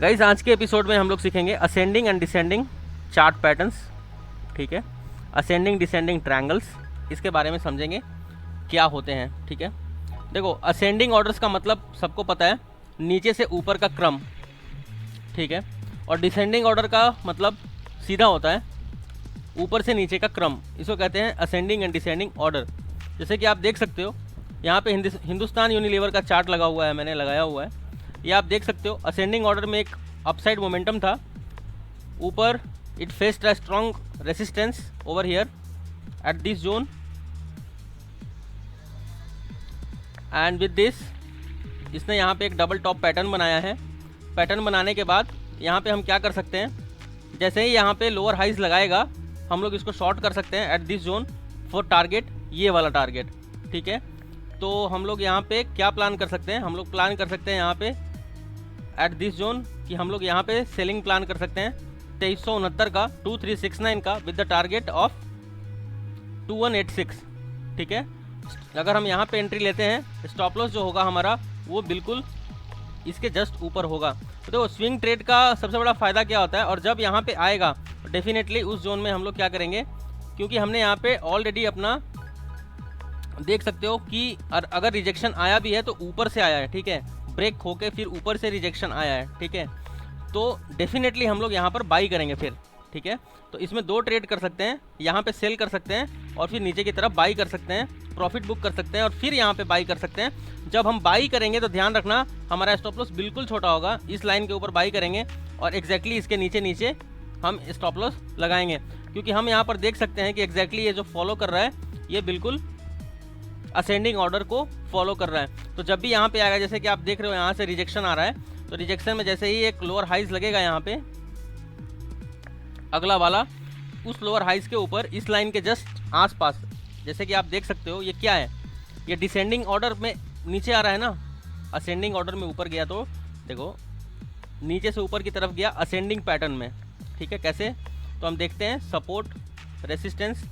Guys आज के episode में हम लोग सीखेंगे ascending and descending chart patterns, ठीक है। असेंडिंग डिसेंडिंग ट्रायंगल्स, इसके बारे में समझेंगे क्या होते हैं, ठीक है। देखो, असेंडिंग ऑर्डर्स का मतलब सबको पता है, नीचे से ऊपर का क्रम, ठीक है। और डिसेंडिंग ऑर्डर का मतलब सीधा होता है, ऊपर से नीचे का क्रम। इसको कहते हैं असेंडिंग एंड डिसेंडिंग ऑर्डर। जैसे कि आप देख सकते हो यहाँ पे हिंदुस्तान यूनिलीवर का चार्ट लगा हुआ है, मैंने लगाया हुआ है। ये आप देख सकते हो असेंडिंग ऑर्डर में एक अपसाइड मोमेंटम था, ऊपर it faced a strong resistance over here at this zone, and with this इसने यहाँ पे एक डबल टॉप पैटर्न बनाया है। पैटर्न बनाने के बाद यहाँ पे हम क्या कर सकते हैं, जैसे ही यहाँ पे लोअर हाइज लगाएगा हम लोग इसको शॉर्ट कर सकते हैं at this zone for target, ये वाला टारगेट, ठीक है। तो हम लोग यहाँ पे क्या प्लान कर सकते हैं, हम लोग प्लान कर सकते हैं यहाँ पे एट दिस जोन कि हम लोग यहाँ पे सेलिंग प्लान कर सकते हैं 2369 का 2369 का विद द टारगेट ऑफ 2186, ठीक है। अगर हम यहाँ पे एंट्री लेते हैं, स्टॉप लॉस जो होगा हमारा वो बिल्कुल इसके जस्ट ऊपर होगा। तो देखो, स्विंग ट्रेड का सबसे बड़ा फ़ायदा क्या होता है, और जब यहाँ पे आएगा डेफिनेटली उस जोन में हम लोग क्या करेंगे, क्योंकि हमने यहाँ पे ऑलरेडी अपना देख सकते हो कि अगर रिजेक्शन आया भी है तो ऊपर से आया है, ठीक है। ब्रेक होके फिर ऊपर से रिजेक्शन आया है, ठीक है। तो डेफिनेटली हम लोग यहाँ पर बाई करेंगे फिर, ठीक है। तो इसमें दो ट्रेड कर सकते हैं, यहाँ पे सेल कर सकते हैं और फिर नीचे की तरफ बाई कर सकते हैं, प्रॉफिट बुक कर सकते हैं और फिर यहाँ पे बाई कर सकते हैं। जब हम बाई करेंगे तो ध्यान रखना हमारा स्टॉप लॉस बिल्कुल छोटा होगा, इस लाइन के ऊपर बाई करेंगे और एग्जैक्टली इसके नीचे नीचे हम स्टॉप लॉस लगाएंगे, क्योंकि हम यहाँ पर देख सकते हैं कि एग्जैक्टली ये जो फॉलो कर रहा है ये बिल्कुल असेंडिंग ऑर्डर को फॉलो कर रहा है। तो जब भी यहाँ पे आएगा, जैसे कि आप देख रहे हो यहाँ से रिजेक्शन आ रहा है, तो रिजेक्शन में जैसे ही एक लोअर हाइज लगेगा यहाँ पे अगला वाला, उस लोअर हाइज के ऊपर इस लाइन के जस्ट आसपास, जैसे कि आप देख सकते हो ये क्या है, ये डिसेंडिंग ऑर्डर में नीचे आ रहा है ना, असेंडिंग ऑर्डर में ऊपर गया तो देखो नीचे से ऊपर की तरफ गया असेंडिंग पैटर्न में, ठीक है। कैसे, तो हम देखते हैं support resistance,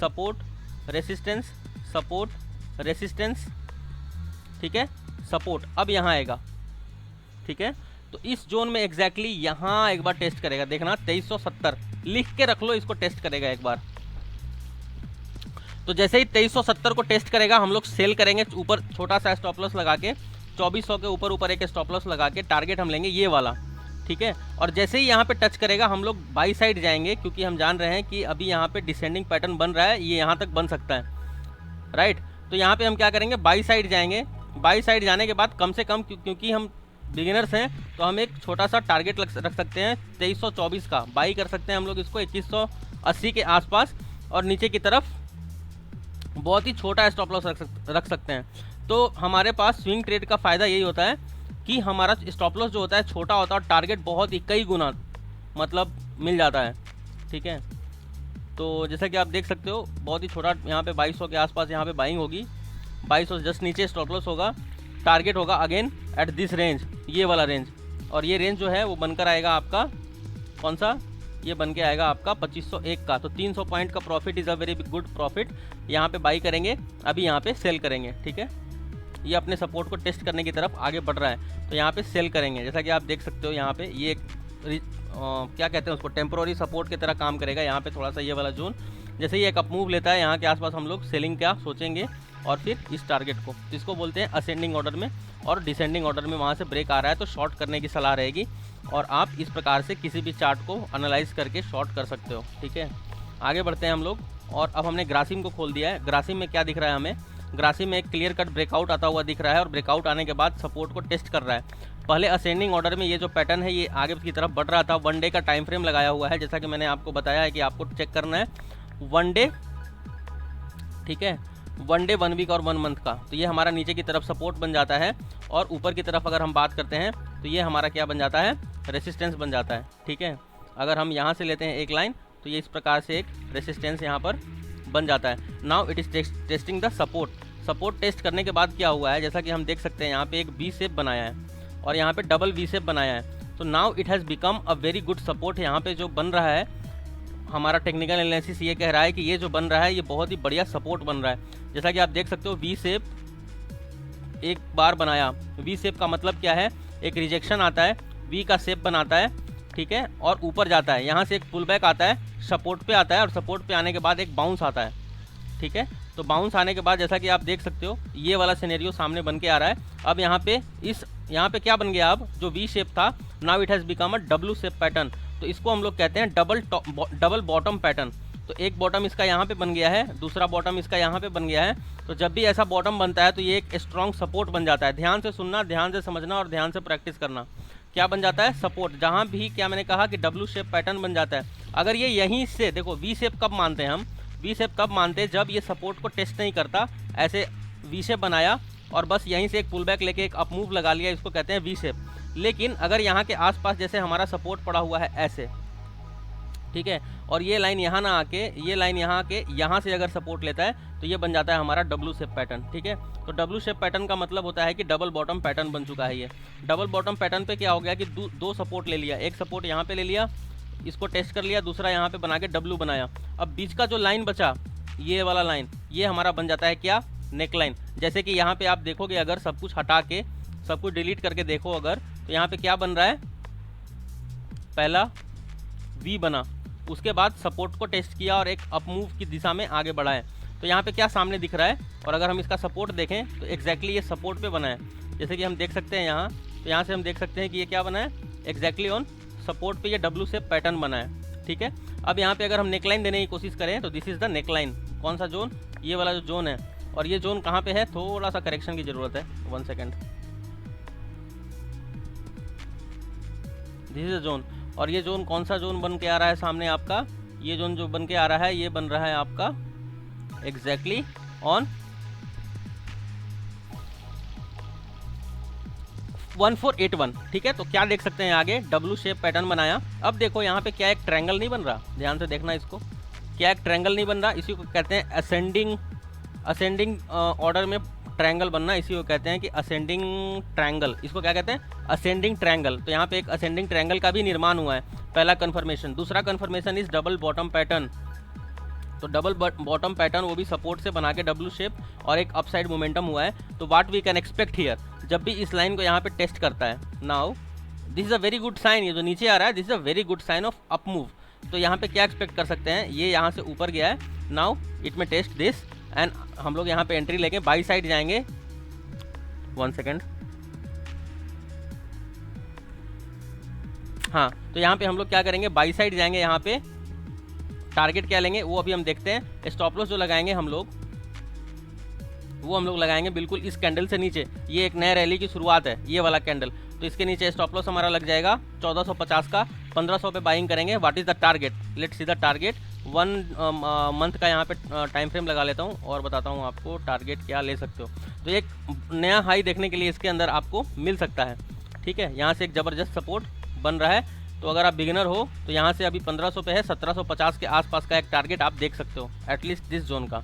support resistance, support resistance, ठीक है, सपोर्ट, अब यहाँ आएगा, ठीक है। तो इस जोन में एग्जैक्टली यहाँ एक बार टेस्ट करेगा, देखना 2370 लिख के रख लो, इसको टेस्ट करेगा एक बार। तो जैसे ही 2370 को टेस्ट करेगा हम लोग सेल करेंगे, ऊपर छोटा सा स्टॉप लॉस लगा के 2400 के ऊपर एक स्टॉप लॉस लगा के टारगेट हम लेंगे ये वाला, ठीक है। और जैसे ही यहाँ पे टच करेगा हम लोग बाई साइड जाएंगे, क्योंकि हम जान रहे हैं कि अभी यहाँ पे डिसेंडिंग पैटर्न बन रहा है, ये यहाँ तक बन सकता है, राइट। तो यहाँ पे हम क्या करेंगे, बाई साइड जाएंगे। बाई साइड जाने के बाद कम से कम, क्योंकि हम बिगिनर्स हैं, तो हम एक छोटा सा टारगेट रख सकते हैं 2324 का, बाई कर सकते हैं हम लोग इसको 2180 के आसपास, और नीचे की तरफ बहुत ही छोटा स्टॉप लॉस रख सकते हैं। तो हमारे पास स्विंग ट्रेड का फ़ायदा यही होता है कि हमारा स्टॉप लॉस जो होता है छोटा होता है और टारगेट बहुत ही कई गुना मतलब मिल जाता है, ठीक है। तो जैसा कि आप देख सकते हो बहुत ही छोटा, यहाँ पे 2200 के आसपास यहाँ पे बाइंग होगी, 2200 जस्ट नीचे स्टॉप लॉस होगा, टारगेट होगा अगेन एट दिस रेंज, ये वाला रेंज, और ये रेंज जो है वो बनकर आएगा आपका कौन सा, ये बन के आएगा आपका 2501 का। तो 300 पॉइंट का profit is a very good profit. यहाँ पे बाई करेंगे, अभी यहाँ पे सेल करेंगे, ठीक है। ये अपने सपोर्ट को टेस्ट करने की तरफ आगे बढ़ रहा है, तो यहाँ पे सेल करेंगे। जैसा कि आप देख सकते हो यहाँ पे ये क्या कहते हैं उसको, टेम्पोररी सपोर्ट की तरह काम करेगा। यहाँ पे थोड़ा सा ये वाला जोन जैसे ही एक अप मूव लेता है, यहाँ के आसपास हम लोग सेलिंग क्या सोचेंगे, और फिर इस टारगेट को, इसको बोलते हैं असेंडिंग ऑर्डर में, और डिसेंडिंग ऑर्डर में वहाँ से ब्रेक आ रहा है तो शॉर्ट करने की सलाह रहेगी। और आप इस प्रकार से किसी भी चार्ट को एनालाइज करके शॉर्ट कर सकते हो, ठीक है। आगे बढ़ते हैं हम लोग, और अब हमने ग्रासिम को खोल दिया है। ग्रासिम में क्या दिख रहा है हमें, ग्रासिम में एक क्लियर कट ब्रेकआउट आता हुआ दिख रहा है, और ब्रेकआउट आने के बाद सपोर्ट को टेस्ट कर रहा है। पहले असेंडिंग ऑर्डर में ये जो पैटर्न है ये आगे की तरफ बढ़ रहा था, वन डे का टाइम फ्रेम लगाया हुआ है, जैसा कि मैंने आपको बताया है कि आपको चेक करना है वन डे, ठीक है, वन डे, 1 वीक और 1 मंथ का। तो ये हमारा नीचे की तरफ सपोर्ट बन जाता है, और ऊपर की तरफ अगर हम बात करते हैं तो ये हमारा क्या बन जाता है, रेसिस्टेंस बन जाता है, ठीक है। अगर हम यहाँ से लेते हैं एक लाइन तो ये इस प्रकार से एक रेसिस्टेंस यहाँ पर बन जाता है। Now it is testing the support. Support test करने के बाद क्या हुआ है, जैसा कि हम देख सकते हैं यहाँ पे एक वी शेप बनाया है और यहाँ पे डबल वी शेप बनाया है। तो now it has become a very good support. यहाँ पे जो बन रहा है, हमारा टेक्निकल एनालिसिस ये कह रहा है कि ये जो बन रहा है ये बहुत ही बढ़िया सपोर्ट बन रहा है। जैसा कि आप देख सकते हो वी शेप एक बार बनाया। वी शेप का मतलब क्या है, एक रिजेक्शन आता है वी का शेप बनाता है, ठीक है, और ऊपर जाता है। यहाँ से एक पुल बैक आता है, सपोर्ट पे आता है, और सपोर्ट पे आने के बाद एक बाउंस आता है, ठीक है। तो बाउंस आने के बाद जैसा कि आप देख सकते हो ये वाला सिनेरियो सामने बन के आ रहा है। अब यहाँ पे क्या बन गया, अब जो वी शेप था now it has become a W shape pattern. तो इसको हम लोग कहते हैं डबल बॉटम पैटर्न। तो एक बॉटम इसका यहाँ पे बन गया है, दूसरा बॉटम इसका यहाँ पे बन गया है। तो जब भी ऐसा बॉटम बनता है तो ये एक स्ट्रॉन्ग सपोर्ट बन जाता है। ध्यान से सुनना, ध्यान से समझना और ध्यान से प्रैक्टिस करना। क्या बन जाता है, सपोर्ट। जहाँ भी क्या मैंने कहा कि डब्ल्यू शेप पैटर्न बन जाता है। अगर ये यहीं से देखो, वी शेप कब मानते हैं हम, वी शेप कब मानते हैं, जब ये सपोर्ट को टेस्ट नहीं करता, ऐसे वी शेप बनाया और बस यहीं से एक पुल बैक लेके एक अप मूव लगा लिया, इसको कहते हैं वी शेप। लेकिन अगर यहाँ के आसपास जैसे हमारा सपोर्ट पड़ा हुआ है ऐसे, ठीक है, और ये लाइन यहाँ ना आके, ये लाइन यहाँ आके यहाँ से अगर सपोर्ट लेता है तो ये बन जाता है हमारा डब्ल्यू शेप पैटर्न, ठीक है। तो डब्ल्यू शेप पैटर्न का मतलब होता है कि डबल बॉटम पैटर्न बन चुका है ये। डबल बॉटम पैटर्न पे क्या हो गया कि दो सपोर्ट ले लिया, एक सपोर्ट यहाँ पे ले लिया, इसको टेस्ट कर लिया, दूसरा यहाँ पे बना के डब्ल्यू बनाया। अब बीच का जो लाइन बचा, ये वाला लाइन, ये हमारा बन जाता है क्या, नेक लाइन। जैसे कि यहाँ पे आप देखोगे, अगर सब कुछ हटा के, सब कुछ डिलीट करके देखो अगर, तो यहाँ पे क्या बन रहा है, पहला वी बना, उसके बाद सपोर्ट को टेस्ट किया और एक अप मूव की दिशा में आगे बढ़ा है। तो यहाँ पे क्या सामने दिख रहा है, और अगर हम इसका सपोर्ट देखें तो एग्जैक्टली ये सपोर्ट पे बना है। जैसे कि हम देख सकते हैं यहाँ, तो यहाँ से हम देख सकते हैं कि ये क्या बना है, एग्जैक्टली ऑन सपोर्ट पे ये डब्ल्यू शेप पैटर्न बना है, ठीक है। अब यहाँ पे अगर हम नेकलाइन देने की कोशिश करें तो दिस इज़ द नेकलाइन। कौन सा जोन, ये वाला जो जोन है, और ये जोन कहाँ पे है, थोड़ा सा करेक्शन की ज़रूरत है, 1 second. This is a zone, और ये जोन कौन सा जोन बन के आ रहा है सामने आपका, ये जोन जो बन के आ रहा है ये बन रहा है आपका एग्जैक्टली ऑन 1481, ठीक है। तो क्या देख सकते हैं आगे, डब्ल्यू शेप पैटर्न बनाया। अब देखो यहाँ पे क्या एक ट्रायंगल नहीं बन रहा, ध्यान से देखना इसको, क्या एक ट्रायंगल नहीं बन रहा, इसी को कहते हैं असेंडिंग ऑर्डर में ट्रायंगल बनना, इसी को कहते हैं कि असेंडिंग ट्रायंगल। इसको क्या कहते हैं, असेंडिंग ट्रायंगल। तो यहाँ पे एक असेंडिंग ट्रायंगल का भी निर्माण हुआ है, पहला कन्फर्मेशन। दूसरा confirmation is double bottom pattern. तो डबल बॉटम पैटर्न वो भी सपोर्ट से बना के डब्ल्यू शेप, और एक अपसाइड मोमेंटम हुआ है। तो what we can expect here, जब भी इस लाइन को यहाँ पे टेस्ट करता है, now this is a very good sign, ये जो नीचे आ रहा है this is a very good sign of up move. तो यहाँ पे क्या एक्सपेक्ट कर सकते हैं, ये यहाँ से ऊपर गया है, नाउ इट में टेस्ट दिस, एंड हम लोग यहाँ पे एंट्री लेके बाई साइड जाएंगे, 1 सेकेंड। हाँ, तो यहाँ पे हम लोग क्या करेंगे, बाई साइड जाएंगे, यहाँ पे टारगेट क्या लेंगे वो अभी हम देखते हैं। स्टॉप लॉस जो लगाएंगे हम लोग, वो हम लोग लगाएंगे बिल्कुल इस कैंडल से नीचे। ये एक नए रैली की शुरुआत है, ये वाला कैंडल, तो इसके नीचे स्टॉप लॉस हमारा लग जाएगा 1450 का। 1500 पे बाइंग करेंगे। What is the target, let's see the target. 1 month का यहाँ पे टाइम फ्रेम लगा लेता हूँ और बताता हूँ आपको टारगेट क्या ले सकते हो। तो एक नया हाई देखने के लिए इसके अंदर आपको मिल सकता है, ठीक है। यहाँ से एक ज़बरदस्त सपोर्ट बन रहा है। तो अगर आप बिगिनर हो तो यहाँ से अभी 1500 पे है, 1750 के आसपास का एक टारगेट आप देख सकते हो, एटलीस्ट दिस जोन का,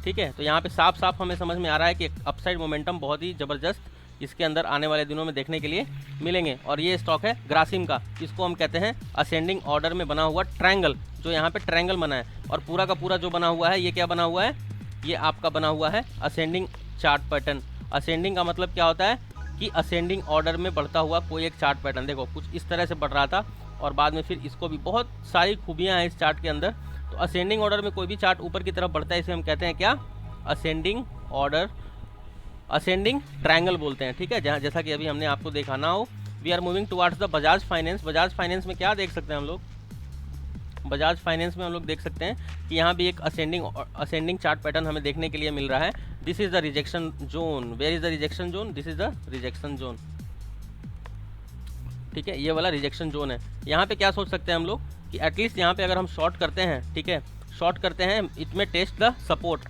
ठीक है। तो यहाँ पे साफ साफ हमें समझ में आ रहा है कि अपसाइड मोमेंटम बहुत ही ज़बरदस्त इसके अंदर आने वाले दिनों में देखने के लिए मिलेंगे। और ये स्टॉक है ग्रासिम का, इसको हम कहते हैं असेंडिंग ऑर्डर में बना हुआ ट्रायंगल, जो यहाँ पे ट्रायंगल बना है। और पूरा का पूरा जो बना हुआ है ये क्या बना हुआ है, ये आपका बना हुआ है असेंडिंग चार्ट पैटर्न। असेंडिंग का मतलब क्या होता है कि असेंडिंग ऑर्डर में बढ़ता हुआ कोई एक चार्ट पैटर्न। देखो कुछ इस तरह से बढ़ रहा था और बाद में फिर इसको भी, बहुत सारी खूबियाँ हैं इस चार्ट के अंदर। तो असेंडिंग ऑर्डर में कोई भी चार्ट ऊपर की तरफ बढ़ता है, इसे हम कहते हैं क्या, असेंडिंग ऑर्डर, असेंडिंग ट्रायंगल बोलते हैं, ठीक है। जहाँ जैसा कि अभी हमने आपको देखा ना हो, we are moving towards the Bajaj Finance. Bajaj Finance में क्या देख सकते हैं हम लोग, बजाज फाइनेंस में हम लोग देख सकते हैं कि यहाँ भी एक असेंडिंग चार्ट पैटर्न हमें देखने के लिए मिल रहा है। This is the rejection zone. Where is the rejection zone, this is the rejection zone, ठीक है। ये वाला रिजेक्शन जोन है। यहाँ पे क्या सोच सकते हैं हम लोग कि एटलीस्ट यहाँ पे अगर हम शॉर्ट करते हैं, ठीक है, शॉर्ट करते हैं, इट में टेस्ट द सपोर्ट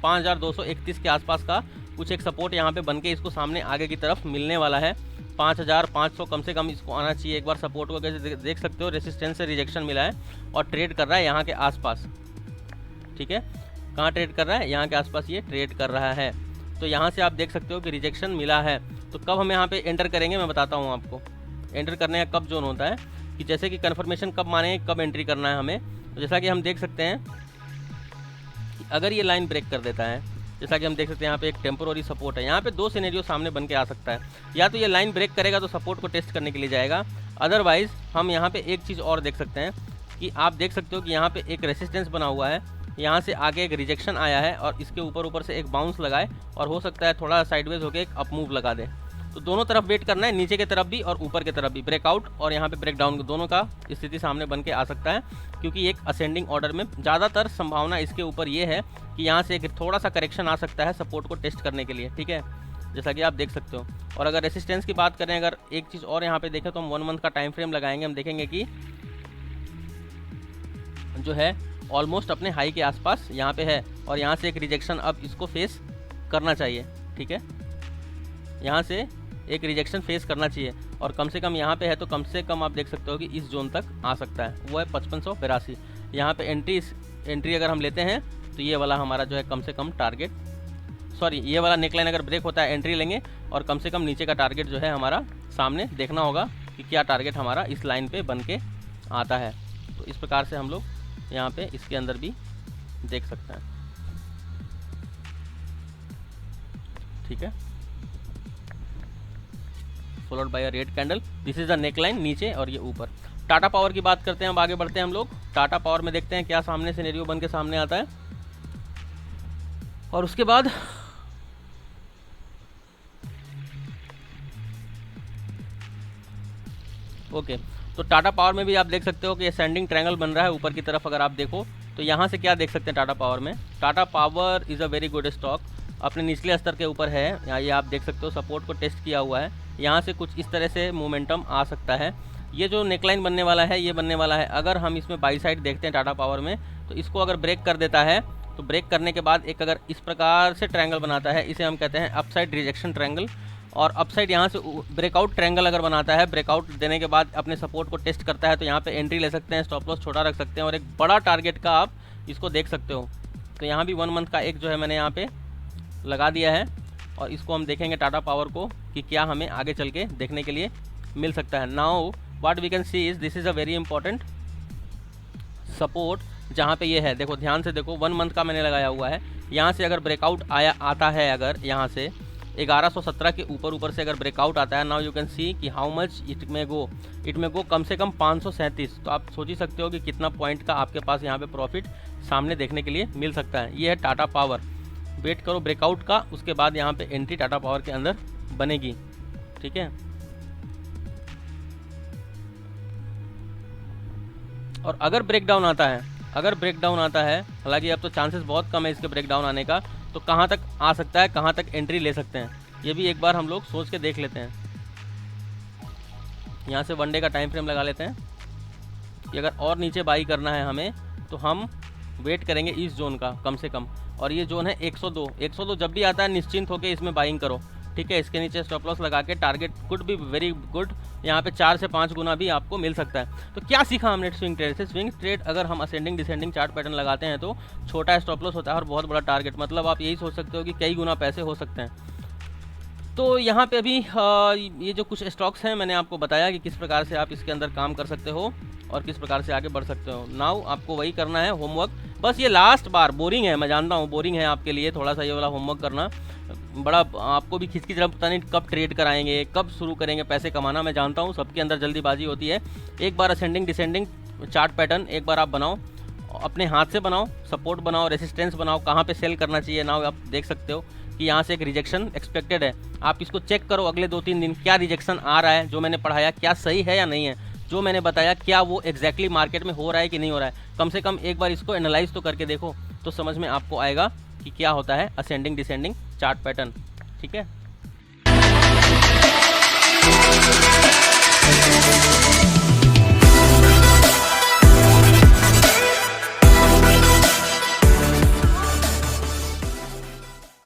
5231 के आसपास का कुछ एक सपोर्ट यहाँ पे बन के इसको सामने आगे की तरफ मिलने वाला है। 5500 कम से कम इसको आना चाहिए एक बार सपोर्ट को। कैसे देख सकते हो, रेसिस्टेंस से रिजेक्शन मिला है और ट्रेड कर रहा है यहाँ के आसपास, ठीक है। कहाँ ट्रेड कर रहा है, यहाँ के आसपास ये ट्रेड कर रहा है। तो यहाँ से आप देख सकते हो कि रिजेक्शन मिला है। तो कब हम यहाँ पे एंटर करेंगे मैं बताता हूँ आपको। एंटर करने का कब जोन होता है कि जैसे कि कन्फर्मेशन कब माने, कब एंट्री करना है हमें। तो जैसा कि हम देख सकते हैं कि अगर ये लाइन ब्रेक कर देता है, जैसा कि हम देख सकते हैं यहाँ पे एक टेम्पोररी सपोर्ट है। यहाँ पे दो सिनेरियो सामने बन के आ सकता है, या तो ये लाइन ब्रेक करेगा तो सपोर्ट को टेस्ट करने के लिए जाएगा, अदरवाइज हम यहाँ पे एक चीज़ और देख सकते हैं कि आप देख सकते हो कि यहाँ पे एक रेसिस्टेंस बना हुआ है, यहाँ से आगे एक रिजेक्शन आया है और इसके ऊपर से एक बाउंस लगाए और हो सकता है थोड़ा साइडवेज होकर एक अप मूव लगा दे। तो दोनों तरफ वेट करना है, नीचे की तरफ भी और ऊपर की तरफ भी, ब्रेकआउट और यहाँ पे ब्रेक डाउन, दोनों का स्थिति सामने बन के आ सकता है, क्योंकि एक असेंडिंग ऑर्डर में ज़्यादातर संभावना इसके ऊपर ये है कि यहाँ से एक थोड़ा सा करेक्शन आ सकता है सपोर्ट को टेस्ट करने के लिए, ठीक है, जैसा कि आप देख सकते हो। और अगर रेसिस्टेंस की बात करें, अगर एक चीज़ और यहाँ पे देखें तो हम 1 मंथ का टाइम फ्रेम लगाएंगे, हम देखेंगे कि जो है ऑलमोस्ट अपने हाई के आसपास यहाँ पे है और यहाँ से एक रिजेक्शन अब इसको फेस करना चाहिए, ठीक है, यहाँ से एक रिजेक्शन फेस करना चाहिए और कम से कम यहाँ पे है तो कम से कम आप देख सकते हो कि इस जोन तक आ सकता है, वो है 5582। यहाँ पे एंट्री अगर हम लेते हैं तो ये वाला हमारा जो है कम से कम टारगेट, सॉरी ये वाला नेकलाइन अगर ब्रेक होता है एंट्री लेंगे और कम से कम नीचे का टारगेट जो है हमारा सामने देखना होगा कि क्या टारगेट हमारा इस लाइन पे बन के आता है। तो इस प्रकार से हम लोग यहाँ पे इसके अंदर भी देख सकते हैं, ठीक है, followed by a red candle, this is the neckline नीचे और ये ऊपर। टाटा पावर की बात करते हैं, अब आगे बढ़ते हैं हम लोग। टाटा पावर में देखते हैं क्या सामने सिनेरियो बन के सामने आता है और उसके बाद ओके तो टाटा पावर में भी आप देख सकते हो कि असेंडिंग ट्रायंगल बन रहा है ऊपर की तरफ। अगर आप देखो तो यहाँ से क्या देख सकते हैं टाटा पावर में, Tata power is a very good stock, अपने निचले स्तर के ऊपर है, यहाँ ये आप देख सकते हो सपोर्ट को टेस्ट किया हुआ है, यहाँ से कुछ इस तरह से मोमेंटम आ सकता है। ये जो नेकलाइन बनने वाला है ये बनने वाला है, अगर हम इसमें बाई साइड देखते हैं टाटा पावर में तो इसको अगर ब्रेक कर देता है तो ब्रेक करने के बाद एक अगर इस प्रकार से ट्रायंगल बनाता है, इसे हम कहते हैं अपसाइड रिजेक्शन ट्रायंगल, और अपसाइड यहाँ से ब्रेकआउट ट्रायंगल अगर बनाता है, ब्रेकआउट देने के बाद अपने सपोर्ट को टेस्ट करता है तो यहाँ पे एंट्री ले सकते हैं, स्टॉप लॉस छोटा रख सकते हैं और एक बड़ा टारगेट का आप इसको देख सकते हो। तो यहाँ भी 1 मंथ का एक जो है मैंने यहाँ पे लगा दिया है और इसको हम देखेंगे टाटा पावर को कि क्या हमें आगे चल के देखने के लिए मिल सकता है। Now what we can see is this is a very important support, जहाँ पे ये है, देखो ध्यान से देखो 1 मंथ का मैंने लगाया हुआ है, यहाँ से अगर ब्रेकआउट आता है, अगर यहाँ से 1117 के ऊपर से अगर ब्रेकआउट आता है, नाउ यू कैन सी कि हाउ मच इट में गो कम से कम 537। तो आप सोच ही सकते हो कि कितना पॉइंट का आपके पास यहाँ पे प्रॉफिट सामने देखने के लिए मिल सकता है। ये है टाटा पावर, वेट करो ब्रेकआउट का, उसके बाद यहाँ पे एंट्री टाटा पावर के अंदर बनेगी, ठीक है। और अगर ब्रेकडाउन आता है, हालांकि अब तो चांसेस बहुत कम है इसके ब्रेकडाउन आने का, तो कहाँ तक आ सकता है, कहाँ तक एंट्री ले सकते हैं, ये भी एक बार हम लोग सोच के देख लेते हैं। यहाँ से 1 डे का टाइम फ्रेम लगा लेते हैं कि अगर और नीचे बाई करना है हमें तो हम वेट करेंगे इस जोन का कम से कम, और ये जोन है 102 जब भी आता है निश्चिंत होकर इसमें बाइंग करो, ठीक है। इसके नीचे स्टॉप लॉस लगा के target could be very good, यहाँ पे 4 से 5 गुना भी आपको मिल सकता है। तो क्या सीखा हमने स्विंग ट्रेड से? स्विंग ट्रेड अगर हम असेंडिंग डिसेंडिंग चार्ट पैटर्न लगाते हैं तो छोटा स्टॉप लॉस होता है और बहुत बड़ा टारगेट, मतलब आप यही सोच सकते हो कि कई गुना पैसे हो सकते हैं। तो यहाँ पे अभी ये जो कुछ स्टॉक्स हैं मैंने आपको बताया कि किस प्रकार से आप इसके अंदर काम कर सकते हो और किस प्रकार से आगे बढ़ सकते हो। नाउ आपको वही करना है होमवर्क, बस ये लास्ट बार, बोरिंग है मैं जानता हूँ, बोरिंग है आपके लिए थोड़ा सा ये वाला होमवर्क करना, बड़ा आपको भी खिसकी तरफ पता नहीं कब ट्रेड कराएंगे, कब शुरू करेंगे पैसे कमाना, मैं जानता हूँ सबके अंदर जल्दीबाजी होती है। एक बार असेंडिंग डिसेंडिंग चार्ट पैटर्न एक बार आप बनाओ, अपने हाथ से बनाओ, सपोर्ट बनाओ, रेसिस्टेंस बनाओ, कहाँ पे सेल करना चाहिए। नाउ आप देख सकते हो कि यहाँ से एक रिजेक्शन एक्सपेक्टेड है, आप इसको चेक करो अगले 2-3 दिन क्या रिजेक्शन आ रहा है, जो मैंने पढ़ाया क्या सही है या नहीं है, जो मैंने बताया क्या वो एग्जैक्टली मार्केट में हो रहा है कि नहीं हो रहा है। कम से कम एक बार इसको एनालाइज तो करके देखो, तो समझ में आपको आएगा कि क्या होता है असेंडिंग डिसेंडिंग चार्ट पैटर्न, ठीक है।